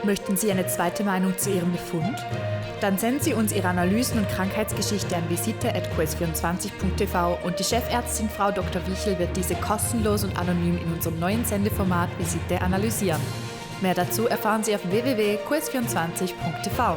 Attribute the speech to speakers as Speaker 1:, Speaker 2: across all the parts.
Speaker 1: Möchten Sie eine zweite Meinung zu Ihrem Befund? Dann senden Sie uns Ihre Analysen und Krankheitsgeschichte an visite@qs24.tv und die Chefärztin Frau Dr. Wiechel wird diese kostenlos und anonym in unserem neuen Sendeformat Visite analysieren. Mehr dazu erfahren Sie auf www.qs24.tv.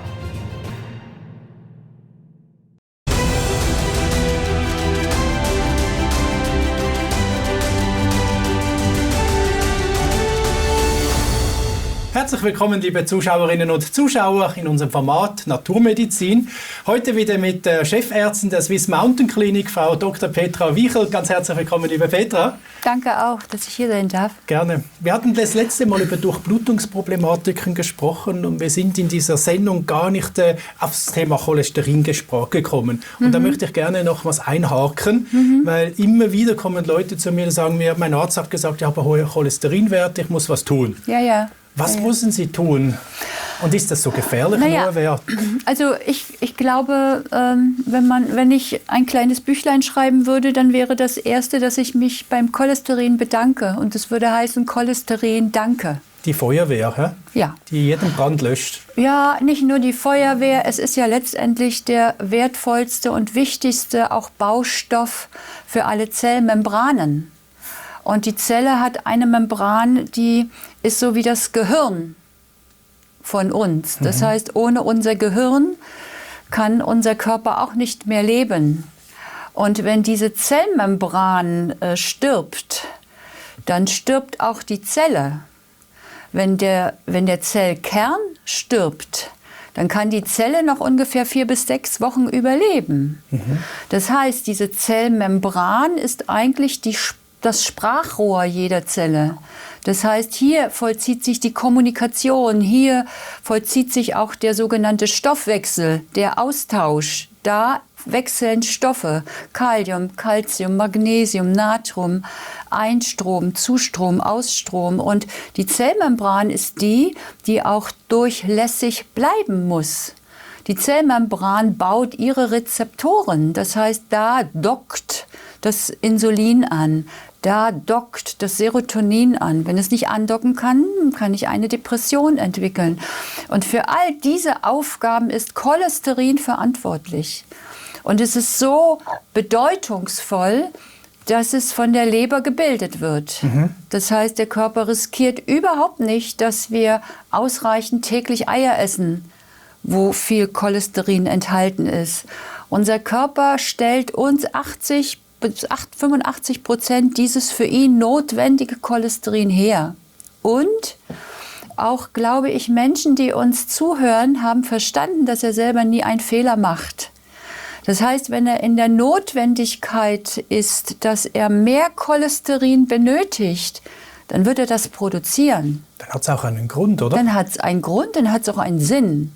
Speaker 2: Herzlich willkommen, liebe Zuschauerinnen und Zuschauer, in unserem Format Naturmedizin. Heute wieder mit der Chefärztin der Swiss Mountain Clinic, Frau Dr. Petra Wiechel. Ganz herzlich willkommen, liebe Petra.
Speaker 3: Danke auch, dass ich hier sein darf.
Speaker 2: Gerne. Wir hatten das letzte Mal über Durchblutungsproblematiken gesprochen und wir sind in dieser Sendung gar nicht auf das Thema Cholesterin gekommen. Und da möchte ich gerne noch was einhaken, weil immer wieder kommen Leute zu mir und sagen mir, mein Arzt hat gesagt, ich habe hohe Cholesterinwerte, ich muss was tun.
Speaker 3: Ja.
Speaker 2: Was müssen Sie tun? Und ist das so gefährlich, hohe Werte?
Speaker 3: Also ich glaube, wenn ich ein kleines Büchlein schreiben würde, dann wäre das Erste, dass ich mich beim Cholesterin bedanke. Und das würde heißen Cholesterin danke.
Speaker 2: Die Feuerwehr, hä?
Speaker 3: Ja.
Speaker 2: Die jeden Brand löscht.
Speaker 3: Ja, nicht nur die Feuerwehr. Es ist ja letztendlich der wertvollste und wichtigste auch Baustoff für alle Zellmembranen. Und die Zelle hat eine Membran, die ist so wie das Gehirn von uns. Das heißt, ohne unser Gehirn kann unser Körper auch nicht mehr leben. Und wenn diese Zellmembran stirbt, dann stirbt auch die Zelle. Wenn der Zellkern stirbt, dann kann die Zelle noch ungefähr 4 bis 6 Wochen überleben. Das heißt, diese Zellmembran ist eigentlich das Sprachrohr jeder Zelle. Das heißt, hier vollzieht sich die Kommunikation, hier vollzieht sich auch der sogenannte Stoffwechsel, der Austausch. Da wechseln Stoffe, Kalium, Calcium, Magnesium, Natrium, Einstrom, Zustrom, Ausstrom. Und die Zellmembran ist die auch durchlässig bleiben muss. Die Zellmembran baut ihre Rezeptoren, das heißt, da dockt das Insulin an, da dockt das Serotonin an. Wenn es nicht andocken kann, kann ich eine Depression entwickeln. Und für all diese Aufgaben ist Cholesterin verantwortlich. Und es ist so bedeutungsvoll, dass es von der Leber gebildet wird. Das heißt, der Körper riskiert überhaupt nicht, dass wir ausreichend täglich Eier essen, wo viel Cholesterin enthalten ist. Unser Körper stellt uns 85% dieses für ihn notwendige Cholesterin her. Und auch, glaube ich, Menschen, die uns zuhören, haben verstanden, dass er selber nie einen Fehler macht. Das heißt, wenn er in der Notwendigkeit ist, dass er mehr Cholesterin benötigt, dann wird er das produzieren.
Speaker 2: Dann hat es auch einen Grund, oder?
Speaker 3: Dann hat es einen Grund, dann hat es auch einen Sinn.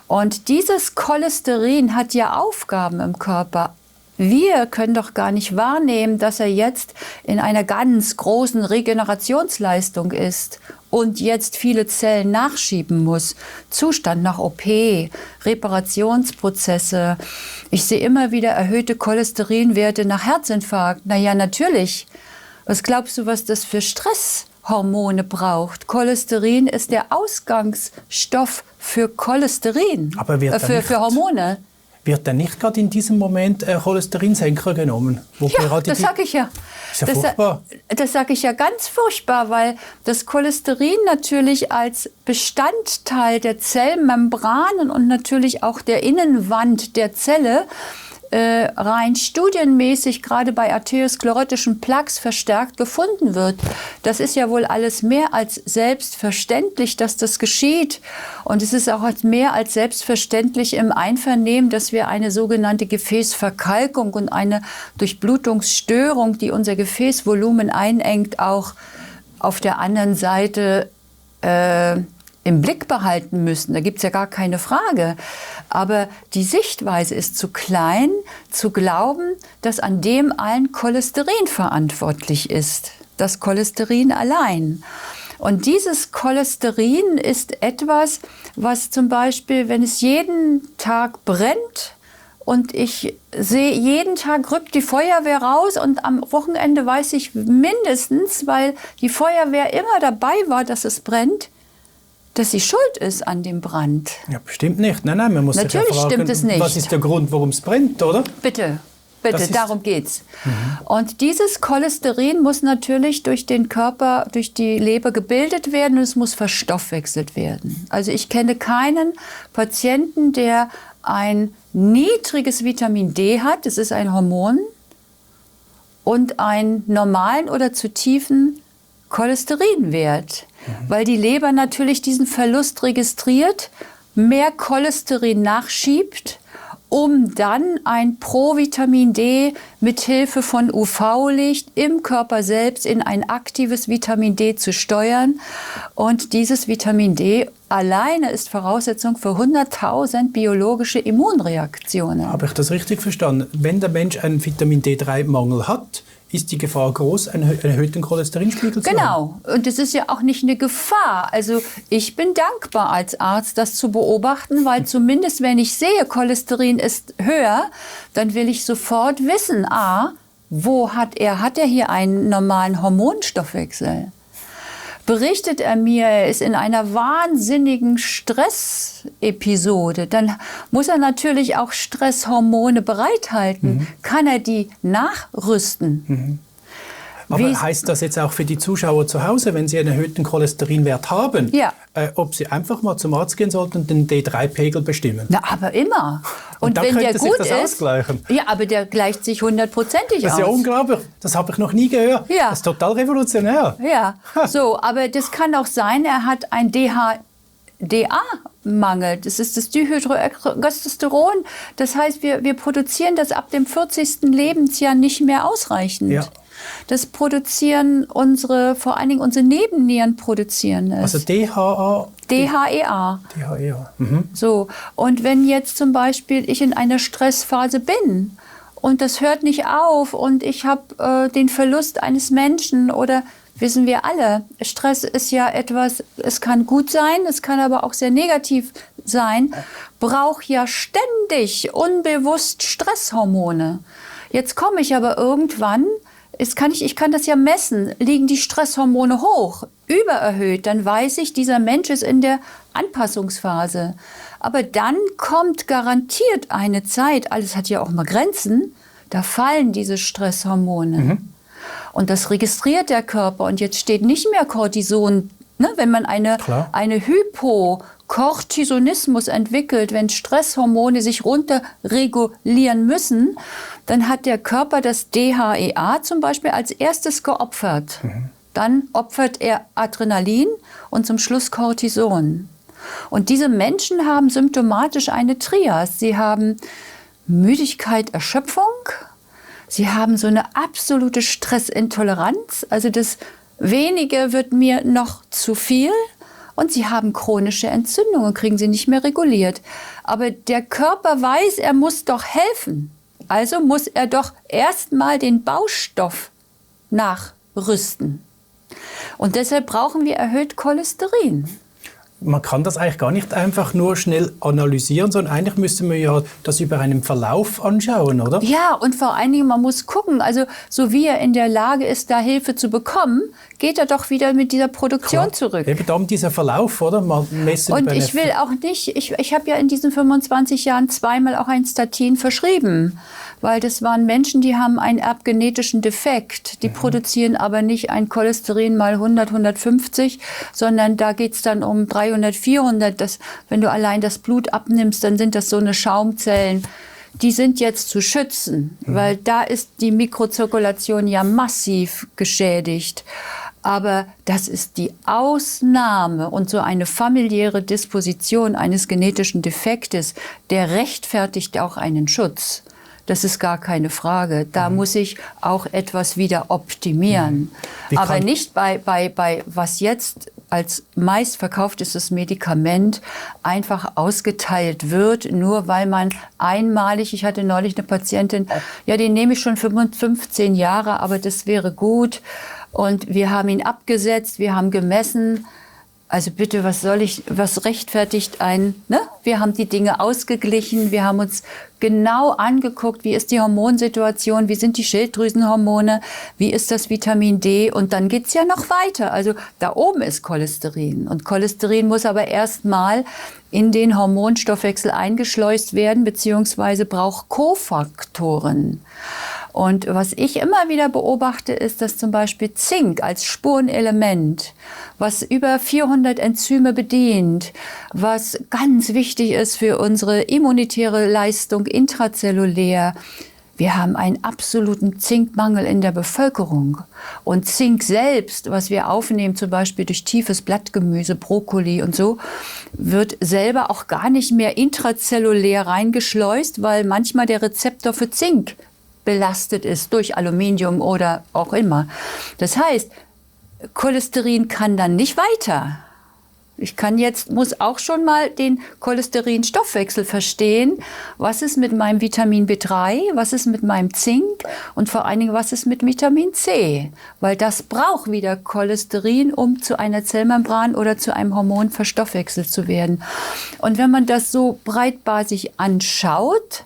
Speaker 3: Und dieses Cholesterin hat ja Aufgaben im Körper. Wir können doch gar nicht wahrnehmen, dass er jetzt in einer ganz großen Regenerationsleistung ist und jetzt viele Zellen nachschieben muss. Zustand nach OP, Reparationsprozesse. Ich sehe immer wieder erhöhte Cholesterinwerte nach Herzinfarkt. Na ja, natürlich. Was glaubst du, was das für Stresshormone braucht? Cholesterin ist der Ausgangsstoff für Cholesterin,
Speaker 2: Aber
Speaker 3: für Hormone.
Speaker 2: Wird dann nicht gerade in diesem Moment Cholesterinsenker genommen?
Speaker 3: Ja, das sage ich ja.
Speaker 2: Ist ja furchtbar.
Speaker 3: Das sage ich ja ganz furchtbar, weil das Cholesterin natürlich als Bestandteil der Zellmembranen und natürlich auch der Innenwand der Zelle rein studienmäßig gerade bei arteriosklerotischen Plaques verstärkt gefunden wird. Das ist ja wohl alles mehr als selbstverständlich, dass das geschieht. Und es ist auch mehr als selbstverständlich im Einvernehmen, dass wir eine sogenannte Gefäßverkalkung und eine Durchblutungsstörung, die unser Gefäßvolumen einengt, auch auf der anderen Seite im Blick behalten müssen. Da gibt es ja gar keine Frage. Aber die Sichtweise ist zu klein, zu glauben, dass an dem allen Cholesterin verantwortlich ist. Das Cholesterin allein. Und dieses Cholesterin ist etwas, was zum Beispiel, wenn es jeden Tag brennt und ich sehe, jeden Tag rückt die Feuerwehr raus und am Wochenende weiß ich mindestens, weil die Feuerwehr immer dabei war, dass es brennt, dass sie schuld ist an dem Brand.
Speaker 2: Ja, bestimmt nicht. Nein, man muss
Speaker 3: Natürlich
Speaker 2: sich ja fragen,
Speaker 3: stimmt es nicht.
Speaker 2: was ist der Grund, warum es brennt, oder?
Speaker 3: Bitte, darum geht's. Und dieses Cholesterin muss natürlich durch den Körper, durch die Leber gebildet werden und es muss verstoffwechselt werden. Also ich kenne keinen Patienten, der ein niedriges Vitamin D hat, das ist ein Hormon, und einen normalen oder zu tiefen Cholesterinwert, weil die Leber natürlich diesen Verlust registriert, mehr Cholesterin nachschiebt, um dann ein Provitamin D mit Hilfe von UV-Licht im Körper selbst in ein aktives Vitamin D zu steuern. Und dieses Vitamin D alleine ist Voraussetzung für 100.000 biologische Immunreaktionen.
Speaker 2: Habe ich das richtig verstanden? Wenn der Mensch einen Vitamin D3-Mangel hat, ist die Gefahr groß, einen erhöhten Cholesterinspiegel zu haben?
Speaker 3: Genau. Und es ist ja auch nicht eine Gefahr. Also ich bin dankbar als Arzt, das zu beobachten, weil zumindest wenn ich sehe, Cholesterin ist höher, dann will ich sofort wissen, hat er hier einen normalen Hormonstoffwechsel? Berichtet er mir, er ist in einer wahnsinnigen Stressepisode, dann muss er natürlich auch Stresshormone bereithalten. Kann er die nachrüsten?
Speaker 2: Aber heißt das jetzt auch für die Zuschauer zu Hause, wenn sie einen erhöhten Cholesterinwert haben, ob sie einfach mal zum Arzt gehen sollten und den D3-Pegel bestimmen?
Speaker 3: Na, aber immer.
Speaker 2: Und
Speaker 3: wenn der gut
Speaker 2: das
Speaker 3: ist,
Speaker 2: ausgleichen.
Speaker 3: ja, aber der gleicht sich 100%ig aus.
Speaker 2: Das ist ja unglaublich. Das habe ich noch nie gehört.
Speaker 3: Ja.
Speaker 2: Das ist total revolutionär.
Speaker 3: Ja, so, aber das kann auch sein, er hat ein DHA-Mangel. Das ist das Dihydrotestosteron. Das heißt, wir produzieren das ab dem 40. Lebensjahr nicht mehr ausreichend.
Speaker 2: Ja.
Speaker 3: Das produzieren vor allen Dingen unsere Nebennieren produzieren es.
Speaker 2: Also DHA?
Speaker 3: DHEA.
Speaker 2: DHEA.
Speaker 3: So, und wenn jetzt zum Beispiel ich in einer Stressphase bin und das hört nicht auf und ich habe den Verlust eines Menschen oder wissen wir alle, Stress ist ja etwas, es kann gut sein, es kann aber auch sehr negativ sein, braucht ja ständig unbewusst Stresshormone. Jetzt komme ich aber irgendwann, ich kann das ja messen, liegen die Stresshormone hoch, übererhöht, dann weiß ich, dieser Mensch ist in der Anpassungsphase. Aber dann kommt garantiert eine Zeit, alles hat ja auch mal Grenzen, da fallen diese Stresshormone. Und das registriert der Körper und jetzt steht nicht mehr Cortison, ne, wenn man eine Hypocortisonismus entwickelt, wenn Stresshormone sich runterregulieren müssen, dann hat der Körper das DHEA zum Beispiel als erstes geopfert. Dann opfert er Adrenalin und zum Schluss Cortison. Und diese Menschen haben symptomatisch eine Trias. Sie haben Müdigkeit, Erschöpfung. Sie haben so eine absolute Stressintoleranz. Also das Wenige wird mir noch zu viel. Und sie haben chronische Entzündungen, kriegen sie nicht mehr reguliert. Aber der Körper weiß, er muss doch helfen. Also muss er doch erstmal den Baustoff nachrüsten. Und deshalb brauchen wir erhöht Cholesterin.
Speaker 2: Man kann das eigentlich gar nicht einfach nur schnell analysieren, sondern eigentlich müsste man ja das über einen Verlauf anschauen, oder?
Speaker 3: Ja, und vor allen Dingen, man muss gucken, also so wie er in der Lage ist, da Hilfe zu bekommen, geht er doch wieder mit dieser Produktion zurück.
Speaker 2: Eben darum dieser Verlauf, oder? Man messen
Speaker 3: und ich will auch nicht, ich habe ja in diesen 25 Jahren zweimal auch ein Statin verschrieben, weil das waren Menschen, die haben einen erbgenetischen Defekt. Die produzieren aber nicht ein Cholesterin mal 100, 150, sondern da geht es dann um 300, 400. Wenn du allein das Blut abnimmst, dann sind das so eine Schaumzellen. Die sind jetzt zu schützen, weil da ist die Mikrozirkulation ja massiv geschädigt. Aber das ist die Ausnahme und so eine familiäre Disposition eines genetischen Defektes, der rechtfertigt auch einen Schutz. Das ist gar keine Frage. Da muss ich auch etwas wieder optimieren. Aber nicht bei was jetzt als meistverkauftestes Medikament einfach ausgeteilt wird, nur weil man einmalig, ich hatte neulich eine Patientin, ja, den nehme ich schon 15 Jahre, aber das wäre gut. Und wir haben ihn abgesetzt, wir haben gemessen, Also bitte, was rechtfertigt ne? Wir haben die Dinge ausgeglichen, wir haben uns genau angeguckt, wie ist die Hormonsituation, wie sind die Schilddrüsenhormone, wie ist das Vitamin D und dann geht's ja noch weiter. Also da oben ist Cholesterin und Cholesterin muss aber erstmal in den Hormonstoffwechsel eingeschleust werden, beziehungsweise braucht Kofaktoren. Und was ich immer wieder beobachte, ist, dass zum Beispiel Zink als Spurenelement, was über 400 Enzyme bedient, was ganz wichtig ist für unsere immunitäre Leistung intrazellulär. Wir haben einen absoluten Zinkmangel in der Bevölkerung. Und Zink selbst, was wir aufnehmen, zum Beispiel durch tiefes Blattgemüse, Brokkoli und so, wird selber auch gar nicht mehr intrazellulär reingeschleust, weil manchmal der Rezeptor für Zink belastet ist durch Aluminium oder auch immer. Das heißt, Cholesterin kann dann nicht weiter. Muss auch schon mal den Cholesterinstoffwechsel verstehen. Was ist mit meinem Vitamin B3? Was ist mit meinem Zink? Und vor allen Dingen, was ist mit Vitamin C? Weil das braucht wieder Cholesterin, um zu einer Zellmembran oder zu einem Hormon verstoffwechselt zu werden. Und wenn man das so breitbasig anschaut,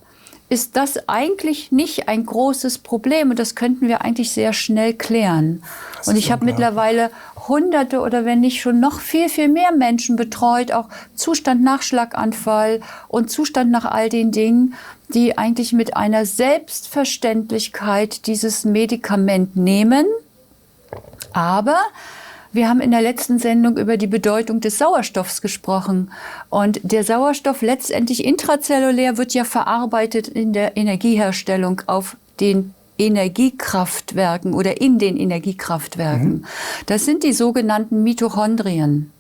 Speaker 3: ist das eigentlich nicht ein großes Problem und das könnten wir eigentlich sehr schnell klären. Und ich habe mittlerweile Hunderte oder wenn nicht schon noch viel, viel mehr Menschen betreut, auch Zustand nach Schlaganfall und Zustand nach all den Dingen, die eigentlich mit einer Selbstverständlichkeit dieses Medikament nehmen. Aber wir haben in der letzten Sendung über die Bedeutung des Sauerstoffs gesprochen. Und der Sauerstoff letztendlich intrazellulär wird ja verarbeitet in der Energieherstellung auf den Energiekraftwerken oder in den Energiekraftwerken. Das sind die sogenannten Mitochondrien.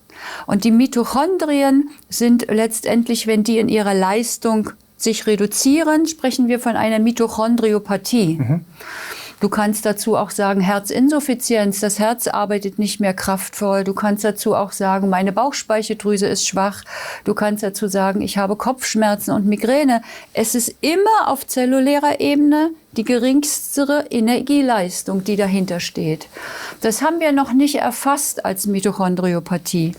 Speaker 3: Und die Mitochondrien sind letztendlich, wenn die in ihrer Leistung sich reduzieren, sprechen wir von einer Mitochondriopathie. Du kannst dazu auch sagen, Herzinsuffizienz, das Herz arbeitet nicht mehr kraftvoll. Du kannst dazu auch sagen, meine Bauchspeicheldrüse ist schwach. Du kannst dazu sagen, ich habe Kopfschmerzen und Migräne. Es ist immer auf zellulärer Ebene die geringste Energieleistung, die dahinter steht. Das haben wir noch nicht erfasst als Mitochondriopathie.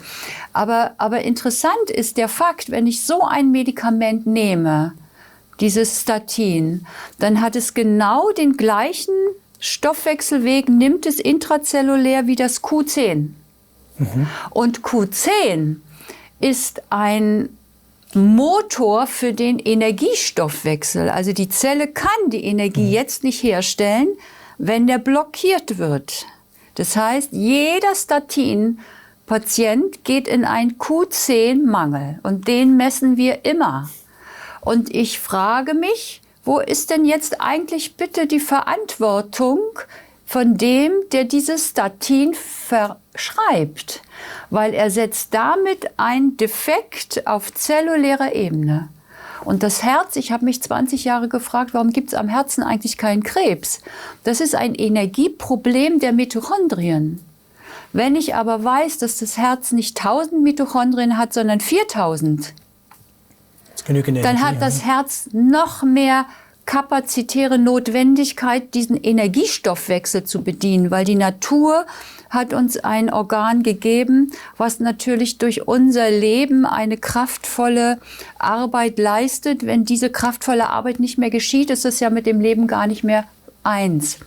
Speaker 3: Aber interessant ist der Fakt, wenn ich so ein Medikament nehme, dieses Statin, dann hat es genau den gleichen Stoffwechselweg, nimmt es intrazellulär wie das Q10. Und Q10 ist ein Motor für den Energiestoffwechsel. Also die Zelle kann die Energie jetzt nicht herstellen, wenn der blockiert wird. Das heißt, jeder Statin-Patient geht in einen Q10-Mangel und den messen wir immer. Und ich frage mich, wo ist denn jetzt eigentlich bitte die Verantwortung von dem, der dieses Statin verschreibt? Weil er setzt damit einen Defekt auf zellulärer Ebene. Und das Herz, ich habe mich 20 Jahre gefragt, warum gibt es am Herzen eigentlich keinen Krebs? Das ist ein Energieproblem der Mitochondrien. Wenn ich aber weiß, dass das Herz nicht 1000 Mitochondrien hat, sondern 4000, dann hat das Herz noch mehr kapazitäre Notwendigkeit, diesen Energiestoffwechsel zu bedienen, weil die Natur hat uns ein Organ gegeben, was natürlich durch unser Leben eine kraftvolle Arbeit leistet. Wenn diese kraftvolle Arbeit nicht mehr geschieht, ist es ja mit dem Leben gar nicht mehr eins.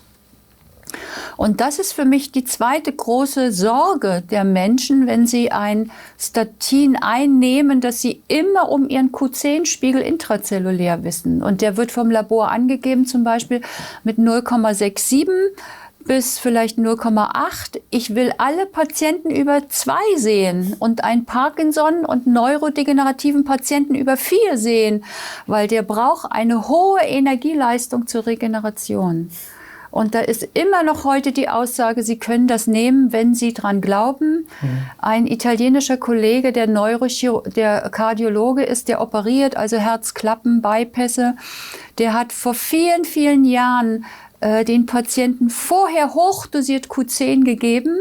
Speaker 3: Und das ist für mich die zweite große Sorge der Menschen, wenn sie ein Statin einnehmen, dass sie immer um ihren Q10-Spiegel intrazellulär wissen. Und der wird vom Labor angegeben, zum Beispiel mit 0,67 bis vielleicht 0,8. Ich will alle Patienten über 2 sehen und einen Parkinson- und neurodegenerativen Patienten über 4 sehen, weil der braucht eine hohe Energieleistung zur Regeneration. Und da ist immer noch heute die Aussage, Sie können das nehmen, wenn Sie dran glauben. Ein italienischer Kollege, der Kardiologe ist, der operiert, also Herzklappen, Bypässe, der hat vor vielen, vielen Jahren den Patienten vorher hochdosiert Q10 gegeben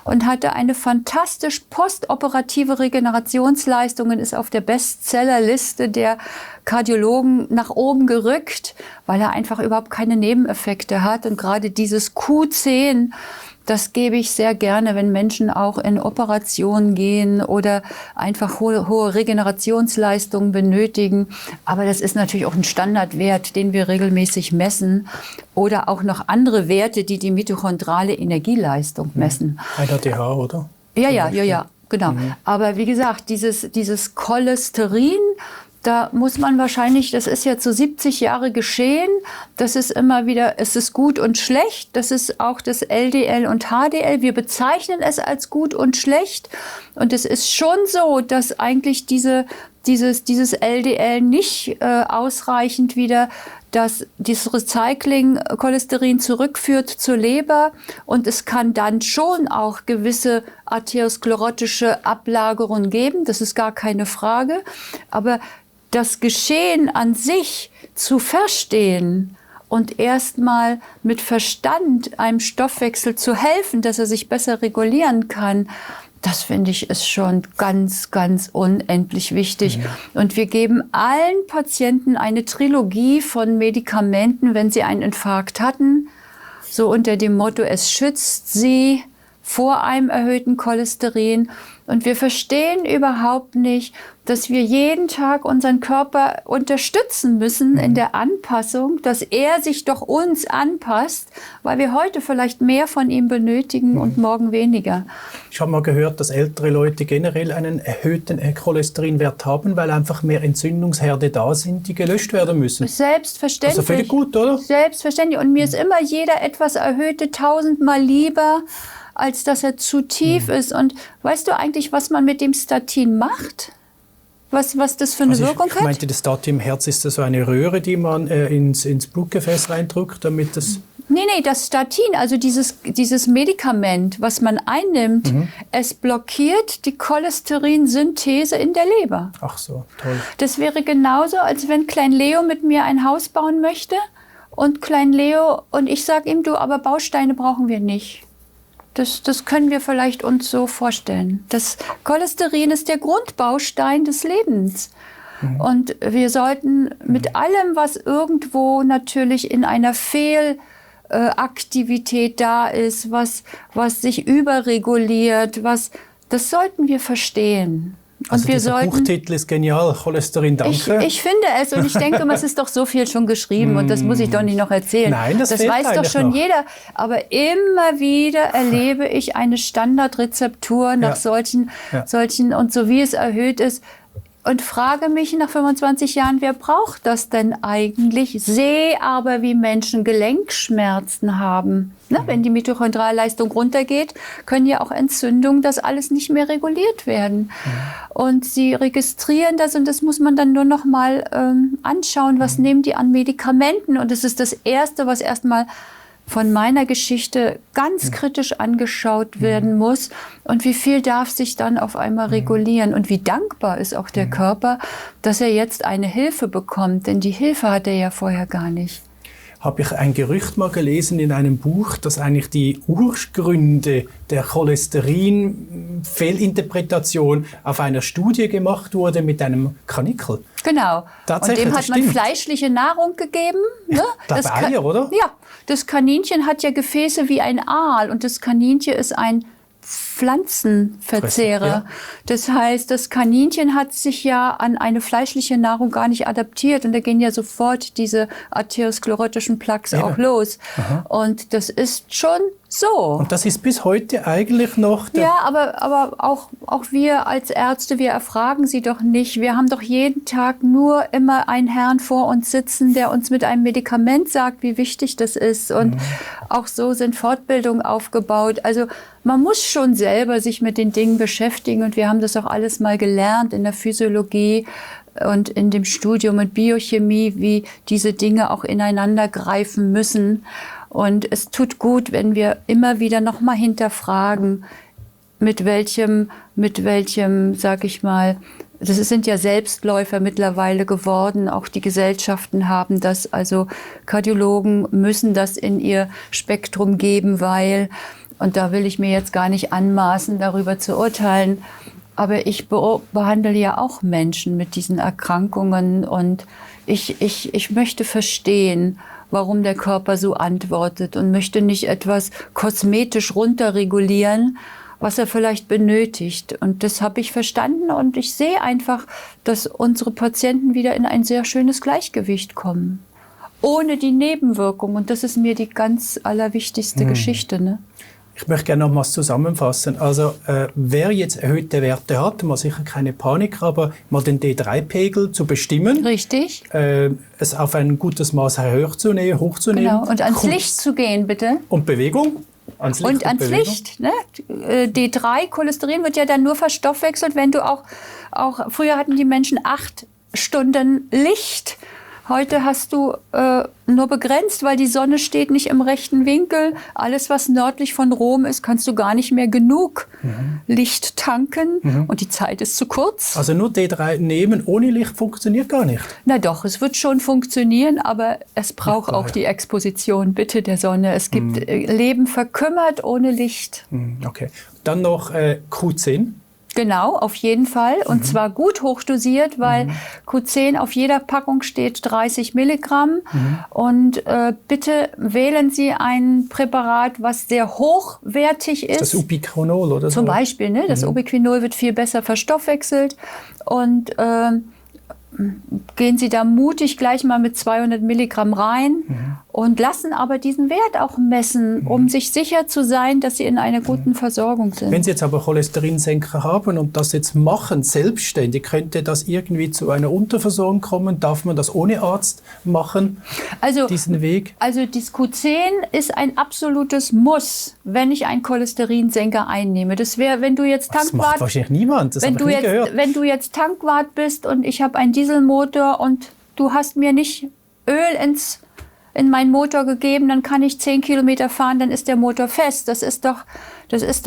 Speaker 3: und hatte eine fantastisch postoperative Regenerationsleistung und ist auf der Bestsellerliste der Kardiologen nach oben gerückt, weil er einfach überhaupt keine Nebeneffekte hat. Und gerade dieses Q10, Das gebe ich sehr gerne, wenn Menschen auch in Operationen gehen oder einfach hohe Regenerationsleistungen benötigen. Aber das ist natürlich auch ein Standardwert, den wir regelmäßig messen. Oder auch noch andere Werte, die die mitochondrale Energieleistung messen.
Speaker 2: NADH, oder?
Speaker 3: Ja, genau. Aber wie gesagt, dieses Cholesterin, da muss man wahrscheinlich, das ist jetzt so 70 Jahre geschehen, das ist immer wieder, es ist gut und schlecht, das ist auch das LDL und HDL, wir bezeichnen es als gut und schlecht und es ist schon so, dass eigentlich dieses LDL nicht ausreichend wieder dieses Recycling-Cholesterin zurückführt zur Leber und es kann dann schon auch gewisse arteriosklerotische Ablagerungen geben, das ist gar keine Frage, aber das Geschehen an sich zu verstehen und erstmal mit Verstand einem Stoffwechsel zu helfen, dass er sich besser regulieren kann, das finde ich ist schon ganz, ganz unendlich wichtig. Und wir geben allen Patienten eine Trilogie von Medikamenten, wenn sie einen Infarkt hatten, so unter dem Motto, es schützt sie vor einem erhöhten Cholesterin. Und wir verstehen überhaupt nicht, dass wir jeden Tag unseren Körper unterstützen müssen in der Anpassung, dass er sich doch uns anpasst, weil wir heute vielleicht mehr von ihm benötigen und morgen weniger.
Speaker 2: Ich habe mal gehört, dass ältere Leute generell einen erhöhten Cholesterinwert haben, weil einfach mehr Entzündungsherde da sind, die gelöscht werden müssen.
Speaker 3: Selbstverständlich.
Speaker 2: Also völlig gut, oder?
Speaker 3: Selbstverständlich. Und mir ist immer jeder etwas erhöhte 1000-mal lieber, als dass er zu tief ist. Und weißt du eigentlich, was man mit dem Statin macht? Was das für eine Wirkung hat?
Speaker 2: Ich meinte, das Statin im Herz ist das so eine Röhre, die man ins Blutgefäß reindrückt, damit das...
Speaker 3: Nee, das Statin, also dieses Medikament, was man einnimmt, es blockiert die Cholesterinsynthese in der Leber.
Speaker 2: Ach so, toll.
Speaker 3: Das wäre genauso, als wenn Klein Leo mit mir ein Haus bauen möchte und Klein Leo und ich sage ihm, du, aber Bausteine brauchen wir nicht. Das können wir vielleicht uns so vorstellen. Das Cholesterin ist der Grundbaustein des Lebens. Und wir sollten mit allem, was irgendwo natürlich in einer Fehlaktivität da ist, was sich überreguliert, das sollten wir verstehen.
Speaker 2: Also dieser Buchtitel ist genial, Cholesterin, danke.
Speaker 3: Ich finde es und ich denke, es ist doch so viel schon geschrieben und das muss ich doch nicht noch erzählen.
Speaker 2: Nein, das
Speaker 3: weiß doch schon
Speaker 2: noch.
Speaker 3: jeder. Aber immer wieder erlebe ich eine Standardrezeptur nach solchen und so wie es erhöht ist. Und frage mich nach 25 Jahren, wer braucht das denn eigentlich? Sehe aber, wie Menschen Gelenkschmerzen haben. Ne? Wenn die Mitochondrialleistung runtergeht, können ja auch Entzündungen, das alles nicht mehr reguliert werden. Und sie registrieren das und das muss man dann nur noch mal anschauen, was nehmen die an Medikamenten. Und das ist das Erste, was erstmal von meiner Geschichte ganz kritisch angeschaut werden muss und wie viel darf sich dann auf einmal regulieren und wie dankbar ist auch der Körper, dass er jetzt eine Hilfe bekommt, denn die Hilfe hat er ja vorher gar nicht.
Speaker 2: Habe ich ein Gerücht mal gelesen in einem Buch, dass eigentlich die Ursprünge der Cholesterin-Fehlinterpretation auf einer Studie gemacht wurde mit einem Karnickel.
Speaker 3: Genau. Und dem hat man fleischliche Nahrung gegeben. Ne?
Speaker 2: Das Eier, oder?
Speaker 3: Ja. Das Kaninchen hat ja Gefäße wie ein Aal und das Kaninchen ist ein Pflanzenverzehrer. Ja. Das heißt, das Kaninchen hat sich ja an eine fleischliche Nahrung gar nicht adaptiert und da gehen ja sofort diese arteriosklerotischen Plaques auch los. Aha. Und das ist schon so.
Speaker 2: Und das ist bis heute eigentlich noch...
Speaker 3: Ja, aber auch wir als Ärzte, wir erfragen sie doch nicht. Wir haben doch jeden Tag nur immer einen Herrn vor uns sitzen, der uns mit einem Medikament sagt, wie wichtig das ist. Und auch so sind Fortbildungen aufgebaut. Also man muss schon selber sich mit den Dingen beschäftigen. Und wir haben das auch alles mal gelernt in der Physiologie und in dem Studium mit Biochemie, wie diese Dinge auch ineinander greifen müssen. Und es tut gut, wenn wir immer wieder noch mal hinterfragen, mit welchem, sag ich mal, das sind ja Selbstläufer mittlerweile geworden. Auch die Gesellschaften haben das, also Kardiologen müssen das in ihr Spektrum geben, weil, und da will ich mir jetzt gar nicht anmaßen, darüber zu urteilen, aber ich behandle ja auch Menschen mit diesen Erkrankungen und ich möchte verstehen, warum der Körper so antwortet und möchte nicht etwas kosmetisch runterregulieren, was er vielleicht benötigt. Und das habe ich verstanden und ich sehe einfach, dass unsere Patienten wieder in ein sehr schönes Gleichgewicht kommen. Ohne die Nebenwirkung. Und das ist mir die ganz allerwichtigste Geschichte. Ne?
Speaker 2: Ich möchte gerne noch was zusammenfassen. Also wer jetzt erhöhte Werte hat, muss sicher keine Panik, aber mal den D3-Pegel zu bestimmen.
Speaker 3: Richtig.
Speaker 2: Es auf ein gutes Maß hochzunehmen.
Speaker 3: Genau. Und ans Licht zu gehen, bitte.
Speaker 2: Und Bewegung. Ans
Speaker 3: Licht. Ne? D3, Cholesterin wird ja dann nur verstoffwechselt, wenn du auch früher hatten die Menschen 8 Stunden Licht. Heute hast du nur begrenzt, weil die Sonne steht nicht im rechten Winkel. Alles, was nördlich von Rom ist, kannst du gar nicht mehr genug Licht tanken. Und die Zeit ist zu kurz.
Speaker 2: Also nur D3 nehmen ohne Licht funktioniert gar nicht?
Speaker 3: Na doch, es wird schon funktionieren, aber es braucht auch die Exposition, bitte, der Sonne. Es gibt Leben verkümmert ohne Licht.
Speaker 2: Okay. Dann noch Q10.
Speaker 3: Genau, auf jeden Fall. Und zwar gut hochdosiert, weil Q10 auf jeder Packung steht 30 Milligramm. Und bitte wählen Sie ein Präparat, was sehr hochwertig ist.
Speaker 2: Das Ubiquinol oder so?
Speaker 3: Zum Beispiel, ne? Das Ubiquinol wird viel besser verstoffwechselt. Und gehen Sie da mutig gleich mal mit 200 Milligramm rein und lassen aber diesen Wert auch messen, um sich sicher zu sein, dass Sie in einer guten Versorgung sind.
Speaker 2: Wenn Sie jetzt aber Cholesterinsenker haben und das jetzt machen, selbstständig, könnte das irgendwie zu einer Unterversorgung kommen? Darf man das ohne Arzt machen, diesen Weg? Also
Speaker 3: das Q10 ist ein absolutes Muss, wenn ich einen Cholesterinsenker einnehme. Das wäre, wenn du jetzt Tankwart...
Speaker 2: Das macht wahrscheinlich niemand, das habe ich nie gehört.
Speaker 3: Wenn du jetzt Tankwart bist und ich habe einen Dieselmotor und du hast mir nicht Öl in meinen Motor gegeben, dann kann ich 10 Kilometer fahren, dann ist der Motor fest. Das ist doch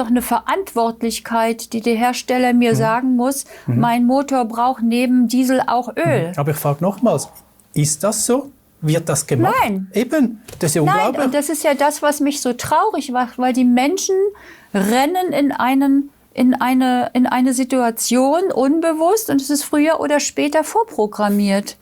Speaker 3: eine Verantwortlichkeit, die der Hersteller mir sagen muss, mein Motor braucht neben Diesel auch Öl.
Speaker 2: Aber ich frage nochmals, ist das so? Wird das gemacht?
Speaker 3: Nein.
Speaker 2: Eben, das ist ja unglaublich.
Speaker 3: Nein, und das ist ja das, was mich so traurig macht, weil die Menschen rennen in eine Situation unbewusst und es ist früher oder später vorprogrammiert.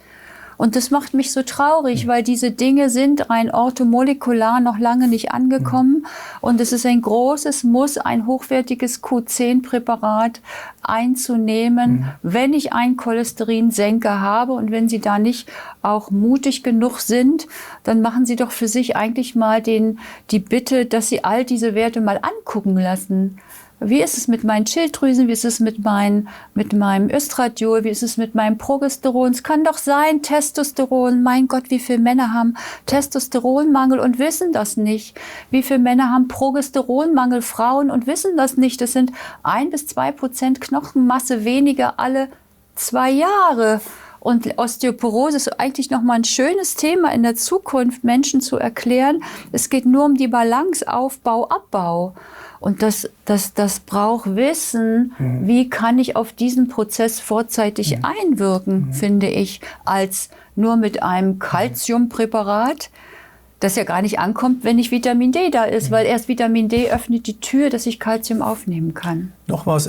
Speaker 3: Und das macht mich so traurig, weil diese Dinge sind rein orthomolekular noch lange nicht angekommen. Und es ist ein großes Muss, ein hochwertiges Q10-Präparat einzunehmen, wenn ich einen Cholesterinsenker habe. Und wenn Sie da nicht auch mutig genug sind, dann machen Sie doch für sich eigentlich mal die Bitte, dass Sie all diese Werte mal angucken lassen. Wie ist es mit meinen Schilddrüsen? Wie ist es mit meinem Östradiol? Wie ist es mit meinem Progesteron? Es kann doch sein, Testosteron. Mein Gott, wie viele Männer haben Testosteronmangel und wissen das nicht? Wie viele Männer haben Progesteronmangel, Frauen, und wissen das nicht? Das sind 1-2% Knochenmasse weniger alle 2 Jahre. Und Osteoporose ist eigentlich noch mal ein schönes Thema in der Zukunft, Menschen zu erklären. Es geht nur um die Balance, Aufbau, Abbau. Und das braucht Wissen, wie kann ich auf diesen Prozess vorzeitig einwirken, finde ich, als nur mit einem Calciumpräparat, das ja gar nicht ankommt, wenn nicht Vitamin D da ist, weil erst Vitamin D öffnet die Tür, dass ich Calcium aufnehmen kann.
Speaker 2: Nochmals,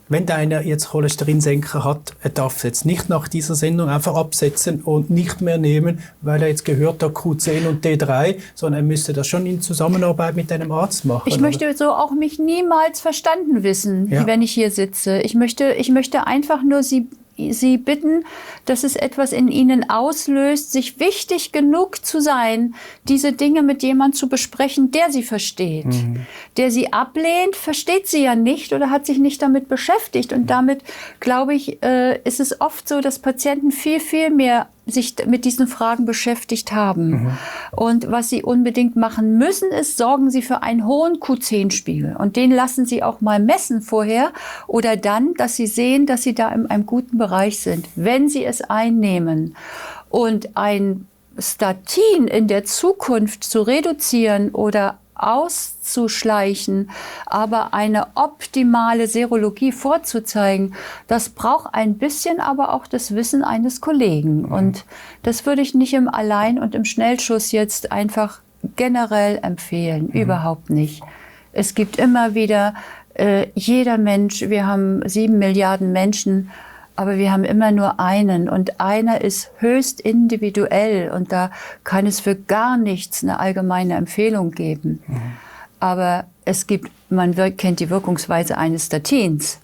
Speaker 2: wenn da einer jetzt Cholesterinsenker hat, er darf es jetzt nicht nach dieser Sendung einfach absetzen und nicht mehr nehmen, weil er jetzt gehört hat, Q10 und D3, sondern er müsste das schon in Zusammenarbeit mit einem Arzt machen.
Speaker 3: Ich möchte so auch mich niemals verstanden wissen, wenn ich hier sitze. Ich möchte einfach nur Sie bitten, dass es etwas in Ihnen auslöst, sich wichtig genug zu sein, diese Dinge mit jemandem zu besprechen, der Sie versteht. Der Sie ablehnt, versteht Sie ja nicht oder hat sich nicht damit beschäftigt. Und damit, glaube ich, ist es oft so, dass Patienten viel, viel mehr sich mit diesen Fragen beschäftigt haben. Und was Sie unbedingt machen müssen, ist, sorgen Sie für einen hohen Q10-Spiegel. Und den lassen Sie auch mal messen vorher oder dann, dass Sie sehen, dass Sie da in einem guten Bereich sind, wenn Sie es einnehmen. Und ein Statin in der Zukunft zu reduzieren oder auszuschleichen, aber eine optimale Serologie vorzuzeigen, das braucht ein bisschen aber auch das Wissen eines Kollegen. Und das würde ich nicht im Allein- und im Schnellschuss jetzt einfach generell empfehlen. Überhaupt nicht. Es gibt immer wieder, jeder Mensch, wir haben 7 Milliarden Menschen, Aber wir haben immer nur einen und einer ist höchst individuell und da kann es für gar nichts eine allgemeine Empfehlung geben. Aber es gibt, kennt die Wirkungsweise eines Statins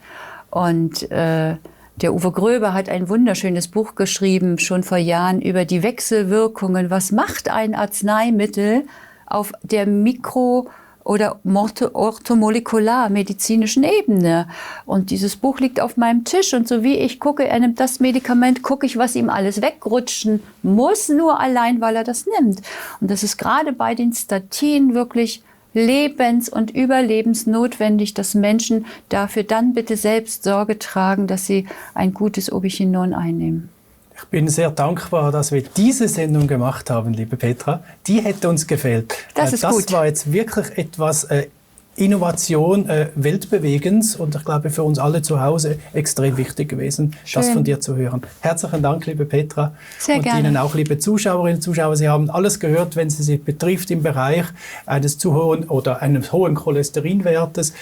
Speaker 3: und der Uwe Gröber hat ein wunderschönes Buch geschrieben, schon vor Jahren, über die Wechselwirkungen. Was macht ein Arzneimittel auf der Mikro- oder orthomolekular-medizinischen Ebene? Und dieses Buch liegt auf meinem Tisch und so wie ich gucke, er nimmt das Medikament, gucke ich, was ihm alles wegrutschen muss, nur allein, weil er das nimmt. Und das ist gerade bei den Statinen wirklich lebens- und überlebensnotwendig, dass Menschen dafür dann bitte selbst Sorge tragen, dass sie ein gutes Obichinon einnehmen.
Speaker 2: Ich bin sehr dankbar, dass wir diese Sendung gemacht haben, liebe Petra. Die hätte uns gefehlt.
Speaker 3: Das ist gut.
Speaker 2: Das war jetzt wirklich etwas Innovation, weltbewegens und ich glaube für uns alle zu Hause extrem wichtig gewesen, das von dir zu hören. Herzlichen Dank, liebe Petra.
Speaker 3: Sehr
Speaker 2: und
Speaker 3: gerne.
Speaker 2: Ihnen auch, liebe Zuschauerinnen und Zuschauer. Sie haben alles gehört, wenn es Sie betrifft im Bereich eines zu hohen oder eines hohen Cholesterinwertes.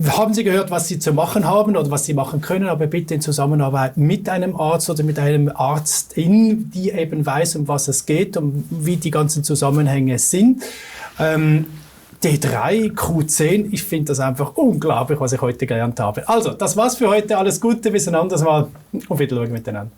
Speaker 2: Haben Sie gehört, was Sie zu machen haben oder was Sie machen können, aber bitte in Zusammenarbeit mit einem Arzt oder mit einem Arztin, die eben weiß, um was es geht und wie die ganzen Zusammenhänge sind. D3, Q10, ich finde das einfach unglaublich, was ich heute gelernt habe. Also, das war's für heute. Alles Gute, bis ein anderes Mal. Auf Wiedersehen miteinander.